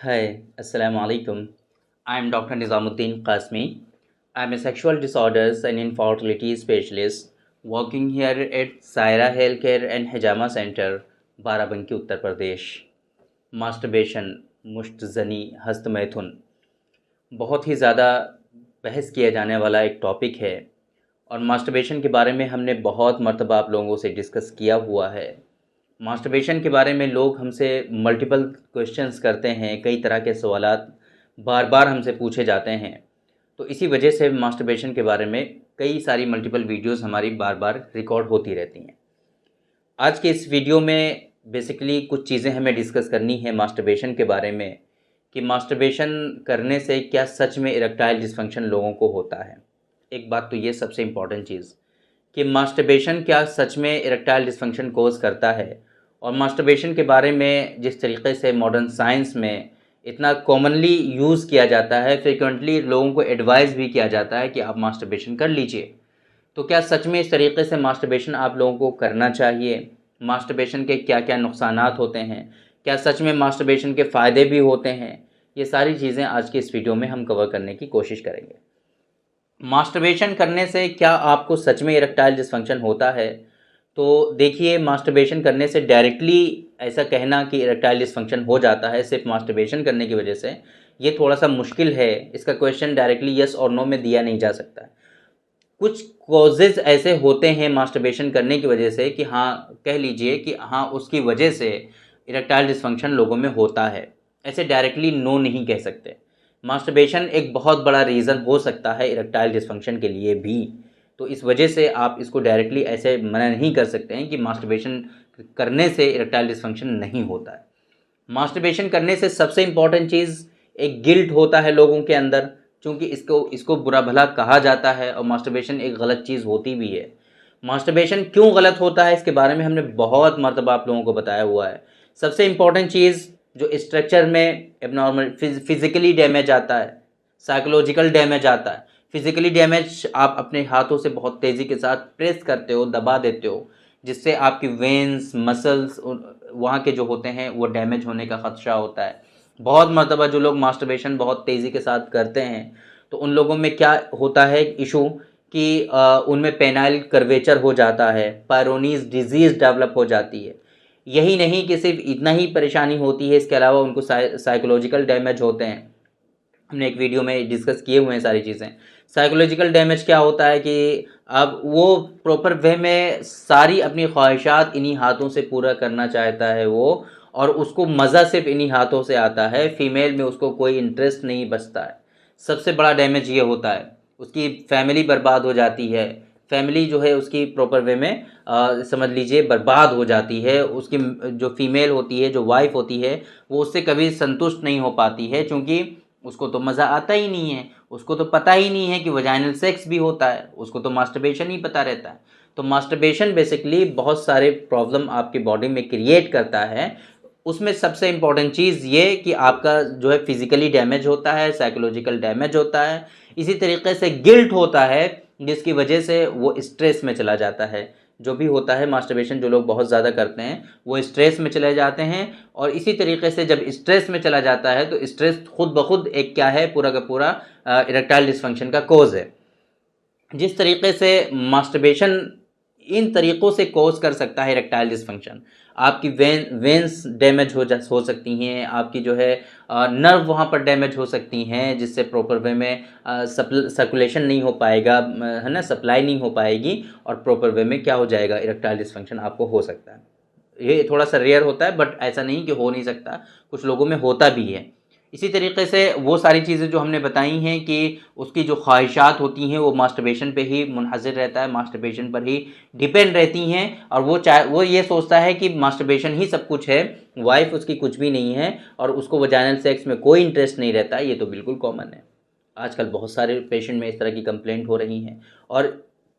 Hi, Assalamu alaikum. I am Dr. Nizamuddin Qasmi. I am a sexual disorders and infertility specialist working here at Saira Healthcare and Hijama Center, Barabanki Uttar Pradesh. Masturbation, मुश्तज़नी, हस्तमैथुन बहुत ही ज़्यादा बहस किया जाने वाला एक टॉपिक है और मास्टरबेशन के बारे में हमने बहुत मर्तबा आप लोगों से डिस्कस किया हुआ है। मास्टरबेशन के बारे में लोग हमसे मल्टीपल क्वेश्चंस करते हैं, कई तरह के सवालात बार बार हमसे पूछे जाते हैं। तो इसी वजह से मास्टरबेशन के बारे में कई सारी मल्टीपल वीडियोस हमारी बार बार रिकॉर्ड होती रहती हैं। आज के इस वीडियो में बेसिकली कुछ चीज़ें हमें डिस्कस करनी है मास्टरबेशन के बारे में कि मास्टरबेशन करने से क्या सच में इरेक्टाइल डिसफंक्शन लोगों को होता है। एक बात तो ये सबसे इम्पॉर्टेंट चीज़ कि मास्टरबेशन क्या सच में इरेक्टाइल डिसफंक्शन कोज करता है, और मास्टरबेशन के बारे में जिस तरीके से मॉडर्न साइंस में इतना कॉमनली यूज़ किया जाता है, फ्रिक्वेंटली लोगों को एडवाइस भी किया जाता है कि आप मास्टरबेशन कर लीजिए, तो क्या सच में इस तरीके से मास्टरबेशन आप लोगों को करना चाहिए? मास्टरबेशन के क्या क्या नुकसानात होते हैं? क्या सच में मास्टरबेशन के फ़ायदे भी होते हैं? ये सारी चीज़ें आज के इस वीडियो में हम कवर करने की कोशिश करेंगे। मास्टरबेशन करने से क्या आपको सच में इरेक्टाइल डिसफंक्शन होता है? तो देखिए, मास्टरबेशन करने से डायरेक्टली ऐसा कहना कि इरेक्टाइल डिसफंक्शन हो जाता है सिर्फ मास्टरबेशन करने की वजह से, ये थोड़ा सा मुश्किल है। इसका क्वेश्चन डायरेक्टली यस और नो में दिया नहीं जा सकता। कुछ कॉजेज़ ऐसे होते हैं मास्टरबेशन करने की वजह से कि हाँ, कह लीजिए कि हाँ, उसकी वजह से इरेक्टाइल डिसफंक्शन लोगों में होता है। ऐसे डायरेक्टली नो नहीं कह सकते। मास्टरबेशन एक बहुत बड़ा रीज़न हो सकता है इरेक्टाइल डिसफंक्शन के लिए भी। तो इस वजह से आप इसको डायरेक्टली ऐसे मना नहीं कर सकते हैं कि मास्टरबेशन करने से इरेक्टाइल डिसफंक्शन नहीं होता है। मास्टरबेशन करने से सबसे इम्पॉर्टेंट चीज़ एक गिल्ट होता है लोगों के अंदर, क्योंकि इसको बुरा भला कहा जाता है और मास्टरबेशन एक गलत चीज़ होती भी है। मास्टरबेशन क्यों गलत होता है इसके बारे में हमने बहुत मर्तबा आप लोगों को बताया हुआ है। सबसे इम्पॉर्टेंट चीज़ जो स्ट्रक्चर में एबनॉर्मल फिज़िकली डैमेज आता है, साइकोलॉजिकल डैमेज आता है। फिज़िकली डैमेज आप अपने हाथों से बहुत तेज़ी के साथ प्रेस करते हो, दबा देते हो, जिससे आपकी वेन्स, मसल्स वहाँ के जो होते हैं वो डैमेज होने का ख़दशा होता है। बहुत मर्तबा जो लोग मास्टरबेशन बहुत तेज़ी के साथ करते हैं, तो उन लोगों में क्या होता है इशू कि उनमें पेनाइल कर्वेचर हो जाता है, पायरोनीज़ डिजीज़ डेवलप हो जाती है। यही नहीं कि सिर्फ इतना ही परेशानी होती है, इसके अलावा उनको साइकोलॉजिकल डैमेज होते हैं। हमने एक वीडियो में डिस्कस किए हुए हैं सारी चीज़ें। साइकोलॉजिकल डैमेज क्या होता है कि अब वो प्रॉपर वे में सारी अपनी ख्वाहिशात इन्हीं हाथों से पूरा करना चाहता है वो, और उसको मज़ा सिर्फ इन्हीं हाथों से आता है। फीमेल में उसको कोई इंटरेस्ट नहीं बचता है। सबसे बड़ा डैमेज ये होता है। उसकी फैमिली बर्बाद हो जाती है। फैमिली जो है उसकी प्रॉपर वे में समझ लीजिए बर्बाद हो जाती है। उसकी जो फीमेल होती है, जो वाइफ होती है, वो उससे कभी संतुष्ट नहीं हो पाती है, क्योंकि उसको तो मज़ा आता ही नहीं है। उसको तो पता ही नहीं है कि वजाइनल सेक्स भी होता है। उसको तो मास्टरबेशन ही पता रहता है। तो मास्टरबेशन बेसिकली बहुत सारे प्रॉब्लम आपकी बॉडी में क्रिएट करता है। उसमें सबसे इम्पॉर्टेंट चीज़ ये कि आपका जो है फिज़िकली डैमेज होता है, साइकोलॉजिकल डैमेज होता है। इसी तरीके से गिल्ट होता है, जिसकी वजह से वो स्ट्रेस में चला जाता है। जो भी होता है मास्टरबेशन जो लोग बहुत ज़्यादा करते हैं वो स्ट्रेस में चले जाते हैं, और इसी तरीके से जब स्ट्रेस में चला जाता है तो स्ट्रेस खुद ब खुद एक क्या है, पूरा का पूरा इरेक्टाइल डिसफंक्शन का कोज है। जिस तरीके से मास्टरबेशन इन तरीक़ों से कॉज़ कर सकता है इरेक्टाइल डिसफंक्शन, आपकी वेन्स डैमेज हो सकती हैं, आपकी जो है नर्व वहाँ पर डैमेज हो सकती हैं, जिससे प्रॉपर वे में सर्कुलेशन नहीं हो पाएगा, है ना, सप्लाई नहीं हो पाएगी, और प्रॉपर वे में क्या हो जाएगा, इरेक्टाइल डिसफंक्शन आपको हो सकता है। ये थोड़ा सा रेयर होता है, बट ऐसा नहीं कि हो नहीं सकता, कुछ लोगों में होता भी है। इसी तरीके से वो सारी चीज़ें जो हमने बताई हैं कि उसकी जो ख्वाहिशात होती हैं वो मास्टरबेशन पे ही मुनहसर रहता है, मास्टरबेशन पर ही डिपेंड रहती हैं, और वो ये सोचता है कि मास्टरबेशन ही सब कुछ है, वाइफ उसकी कुछ भी नहीं है, और उसको वजाइनल सेक्स में कोई इंटरेस्ट नहीं रहता है। ये तो बिल्कुल कॉमन है। आजकल बहुत सारे पेशेंट में इस तरह की कंप्लेंट हो रही हैं, और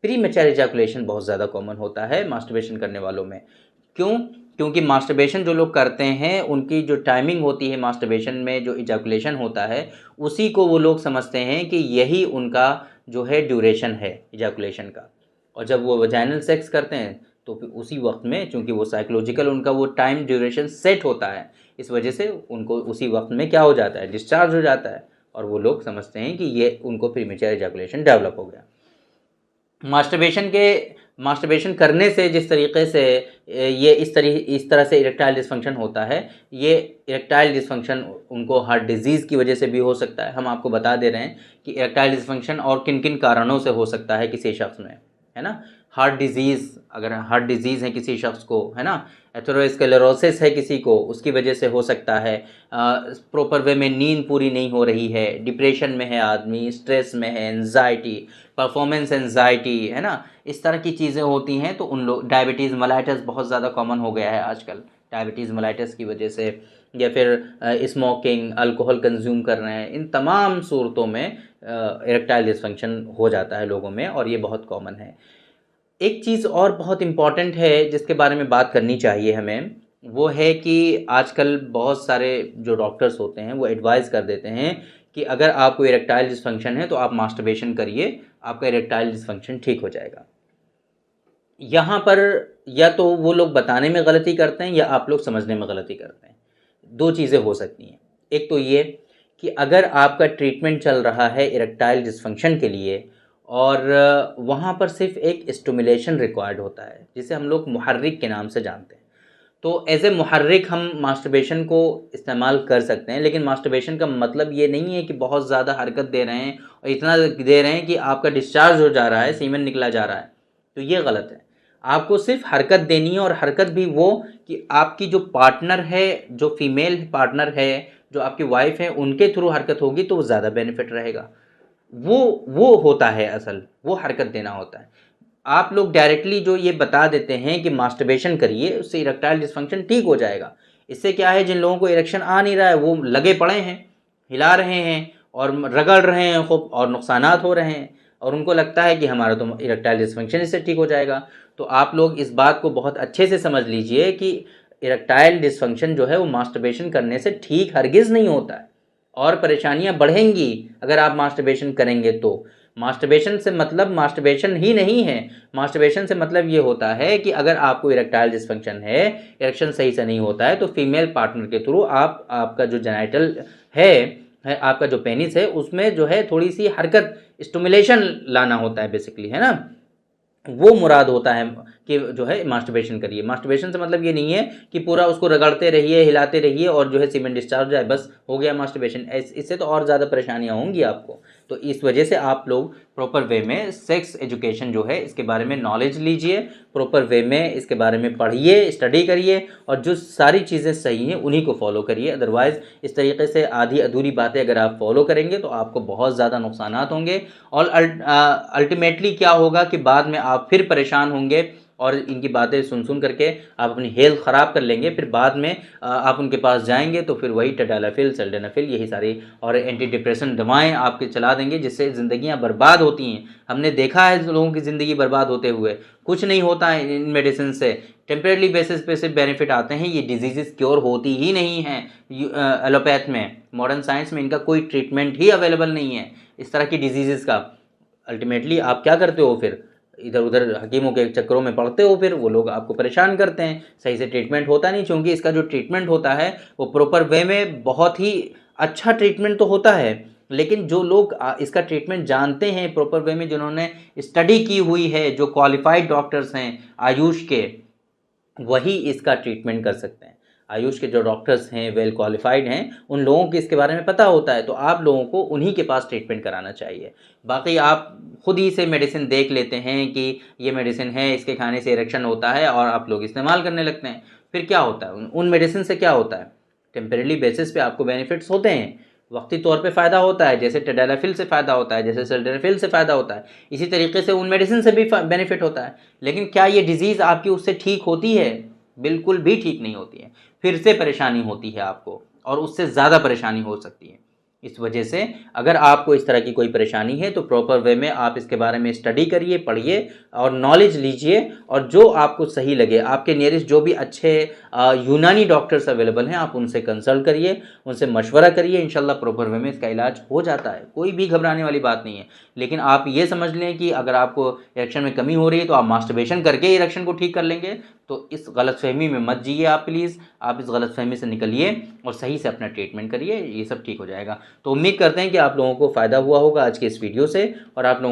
प्री मैच्योर इजैकुलेशन बहुत ज़्यादा कॉमन होता है मास्टरबेशन करने वालों में। क्यों? क्योंकि मास्टरबेशन जो लोग करते हैं उनकी जो टाइमिंग होती है मास्टरबेशन में, जो इजैकुलेशन होता है, उसी को वो लोग समझते हैं कि यही उनका जो है ड्यूरेशन है इजैकुलेशन का। और जब वो वजाइनल सेक्स करते हैं तो फिर उसी वक्त में, चूँकि वो साइकोलॉजिकल उनका वो टाइम ड्यूरेशन सेट होता है इस वजह से उनको उसी वक्त में क्या हो जाता है, डिस्चार्ज हो जाता है, और वो लोग समझते हैं कि ये उनको प्रीमेच्योर एजैकुलेशन डेवलप हो गया। मास्टरबेशन करने से जिस तरीके से ये इस तरह से इरेक्टाइल डिसफंक्शन होता है, ये इरेक्टाइल डिसफंक्शन उनको हार्ट डिजीज़ की वजह से भी हो सकता है। हम आपको बता दे रहे हैं कि इरेक्टाइल डिसफंक्शन और किन किन कारणों से हो सकता है किसी शख्स में, है ना। हार्ट डिजीज़, अगर हार्ट डिजीज़ है किसी शख्स को, है ना, एथेरोस्क्लेरोसिस है किसी को, उसकी वजह से हो सकता है। प्रॉपर वे में नींद पूरी नहीं हो रही है, डिप्रेशन में है आदमी, स्ट्रेस में है, एंजाइटी, परफॉर्मेंस एंजाइटी, है ना, इस तरह की चीज़ें होती हैं। तो उन लोग, डायबिटीज़ मेलाइटस बहुत ज़्यादा कॉमन हो गया है आजकल, डायबिटीज़ मेलाइटस की वजह से, या फिर स्मोकिंग, अल्कोहल कंज्यूम कर रहे हैं, इन तमाम सूरतों में इरेक्टाइल डिसफंक्शन हो जाता है लोगों में, और ये बहुत कॉमन है। एक चीज़ और बहुत इम्पॉर्टेंट है जिसके बारे में बात करनी चाहिए हमें, वो है कि आजकल बहुत सारे जो डॉक्टर्स होते हैं वो एडवाइस कर देते हैं कि अगर आपको इरेक्टाइल डिसफंक्शन है तो आप मास्टरबेशन करिए, आपका इरेक्टाइल डिसफंक्शन ठीक हो जाएगा। यहाँ पर या तो वो लोग बताने में गलती करते हैं या आप लोग समझने में गलती करते हैं। दो चीज़ें हो सकती हैं। एक तो ये कि अगर आपका ट्रीटमेंट चल रहा है इरेक्टाइल डिसफंक्शन के लिए और वहाँ पर सिर्फ एक स्टिमुलेशन रिक्वायर्ड होता है, जिसे हम लोग मुहर्रिक के नाम से जानते हैं, तो एज ए मुहर्रिक हम मास्टरबेशन को इस्तेमाल कर सकते हैं। लेकिन मास्टरबेशन का मतलब ये नहीं है कि बहुत ज़्यादा हरकत दे रहे हैं और इतना दे रहे हैं कि आपका डिस्चार्ज हो जा रहा है, सीमेन निकला जा रहा है, तो ये गलत है। आपको सिर्फ हरकत देनी है, और हरकत भी वो कि आपकी जो पार्टनर है, जो फीमेल पार्टनर है, जो आपकी वाइफ है, उनके थ्रू हरकत होगी तो वो ज़्यादा बेनिफिट रहेगा। वो होता है असल, वो हरकत देना होता है। आप लोग डायरेक्टली जो ये बता देते हैं कि मास्टरबेशन करिए, उससे इरेक्टाइल डिसफंक्शन ठीक हो जाएगा। इससे क्या है, जिन लोगों को इरेक्शन आ नहीं रहा है वो लगे पड़े हैं, हिला रहे हैं और रगड़ रहे हैं खूब, और नुकसानात हो रहे हैं, और उनको लगता है कि हमारा तो इरेक्टाइल डिसफंक्शन इससे ठीक हो जाएगा। तो आप लोग इस बात को बहुत अच्छे से समझ लीजिए कि इरेक्टाइल डिसफंक्शन जो है वो मास्टरबेशन करने से ठीक हरगिज़ नहीं होता है, और परेशानियां बढ़ेंगी अगर आप मास्टरबेशन करेंगे तो। मास्टरबेशन से मतलब मास्टरबेशन ही नहीं है, मास्टरबेशन से मतलब ये होता है कि अगर आपको इरेक्टाइल डिसफंक्शन है, इरेक्शन सही से नहीं होता है, तो फीमेल पार्टनर के थ्रू आपका जो जेनाइटल है आपका जो पेनिस है, उसमें जो है थोड़ी सी हरकत, स्टिमुलेशन लाना होता है बेसिकली, है ना। वो मुराद होता है कि जो है मास्टरबेशन करिए। मास्टरबेशन से मतलब ये नहीं है कि पूरा उसको रगड़ते रहिए, हिलाते रहिए और जो है सीमेंट डिस्चार्ज हो जाए, बस हो गया मास्टरबेशन। इससे तो और ज़्यादा परेशानियां होंगी आपको। तो इस वजह से आप लोग प्रॉपर वे में सेक्स एजुकेशन जो है इसके बारे में नॉलेज लीजिए, प्रॉपर वे में इसके बारे में पढ़िए, स्टडी करिए, और जो सारी चीज़ें सही हैं उन्हीं को फॉलो करिए। अदरवाइज़ इस तरीके से आधी अधूरी बातें अगर आप फॉलो करेंगे तो आपको बहुत ज़्यादा नुकसानात होंगे, और अल्टीमेटली क्या होगा कि बाद में आप फिर परेशान होंगे, और इनकी बातें सुन करके आप अपनी हेल्थ ख़राब कर लेंगे। फिर बाद में आप उनके पास जाएंगे तो फिर वही टडालाफिल, सल्डेनाफिल, यही सारी और एंटी डिप्रेशन दवाएं आपके चला देंगे, जिससे ज़िंदगियां बर्बाद होती हैं। हमने देखा है लोगों की ज़िंदगी बर्बाद होते हुए। कुछ नहीं होता है इन मेडिसिन से, टेम्परेरी बेसिस पे सिर्फ बेनिफिट आते हैं। ये डिजीज़ क्योर होती ही नहीं है एलोपैथ में, मॉडर्न साइंस में इनका कोई ट्रीटमेंट ही अवेलेबल नहीं है इस तरह की डिजीज़ का। अल्टीमेटली आप क्या करते हो, फिर इधर उधर हकीमों के चक्करों में पड़ते हो, फिर वो लोग आपको परेशान करते हैं। सही से ट्रीटमेंट होता नहीं, क्योंकि इसका जो ट्रीटमेंट होता है वो प्रॉपर वे में बहुत ही अच्छा ट्रीटमेंट तो होता है, लेकिन जो लोग इसका ट्रीटमेंट जानते हैं प्रॉपर वे में, जिन्होंने स्टडी की हुई है, जो क्वालिफाइड डॉक्टर्स हैं आयुष के, वही इसका ट्रीटमेंट कर सकते हैं। आयुष के जो डॉक्टर्स हैं, वेल क्वालिफाइड हैं, उन लोगों को इसके बारे में पता होता है, तो आप लोगों को उन्हीं के पास ट्रीटमेंट कराना चाहिए। बाकी आप खुद ही से मेडिसिन देख लेते हैं कि ये मेडिसिन है, इसके खाने से इरेक्शन होता है, और आप लोग इस्तेमाल करने लगते हैं। फिर क्या होता है, उन मेडिसिन से क्या होता है, टेम्परेरी बेसिस पे आपको बेनिफिट्स होते हैं, वक्ती तौर पे फ़ायदा होता है, जैसे टडालाफिल से फ़ायदा होता है, जैसे सल्डेनाफिल से फ़ायदा होता है, इसी तरीके से उन मेडिसिन से भी बेनिफिट होता है। लेकिन क्या ये डिज़ीज़ आपकी उससे ठीक होती है? बिल्कुल भी ठीक नहीं होती है। फिर से परेशानी होती है आपको, और उससे ज़्यादा परेशानी हो सकती है। इस वजह से अगर आपको इस तरह की कोई परेशानी है तो प्रॉपर वे में आप इसके बारे में स्टडी करिए, पढ़िए और नॉलेज लीजिए, और जो आपको सही लगे, आपके नियरेस्ट जो भी अच्छे यूनानी डॉक्टर्स अवेलेबल हैं, आप उनसे कंसल्ट करिए, उनसे मशवरा करिए। इंशाल्लाह प्रॉपर वे में इसका इलाज हो जाता है, कोई भी घबराने वाली बात नहीं है। लेकिन आप ये समझ लें कि अगर आपको इरेक्शन में कमी हो रही है तो आप मास्टरबेशन करके इरेक्शन को ठीक कर लेंगे, तो इस गलतफहमी में मत जिए आप प्लीज़। आप इस गलतफहमी से निकलिए और सही से अपना ट्रीटमेंट करिए, ये सब ठीक हो जाएगा। तो उम्मीद करते हैं कि आप लोगों को फ़ायदा हुआ होगा आज के इस वीडियो से, और आप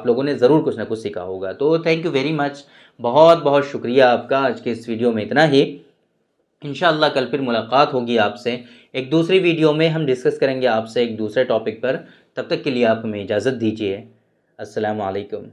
लोगों ने ज़रूर कुछ ना कुछ सीखा होगा। तो थैंक यू वेरी मच, बहुत बहुत शुक्रिया आपका। आज के इस वीडियो में इतना ही। इंशाअल्लाह कल फिर मुलाकात होगी आपसे एक दूसरी वीडियो में, हम डिस्कस करेंगे आपसे एक दूसरे टॉपिक पर। तब तक के लिए आप हमें इजाज़त दीजिए। अस्सलामु अलैकुम।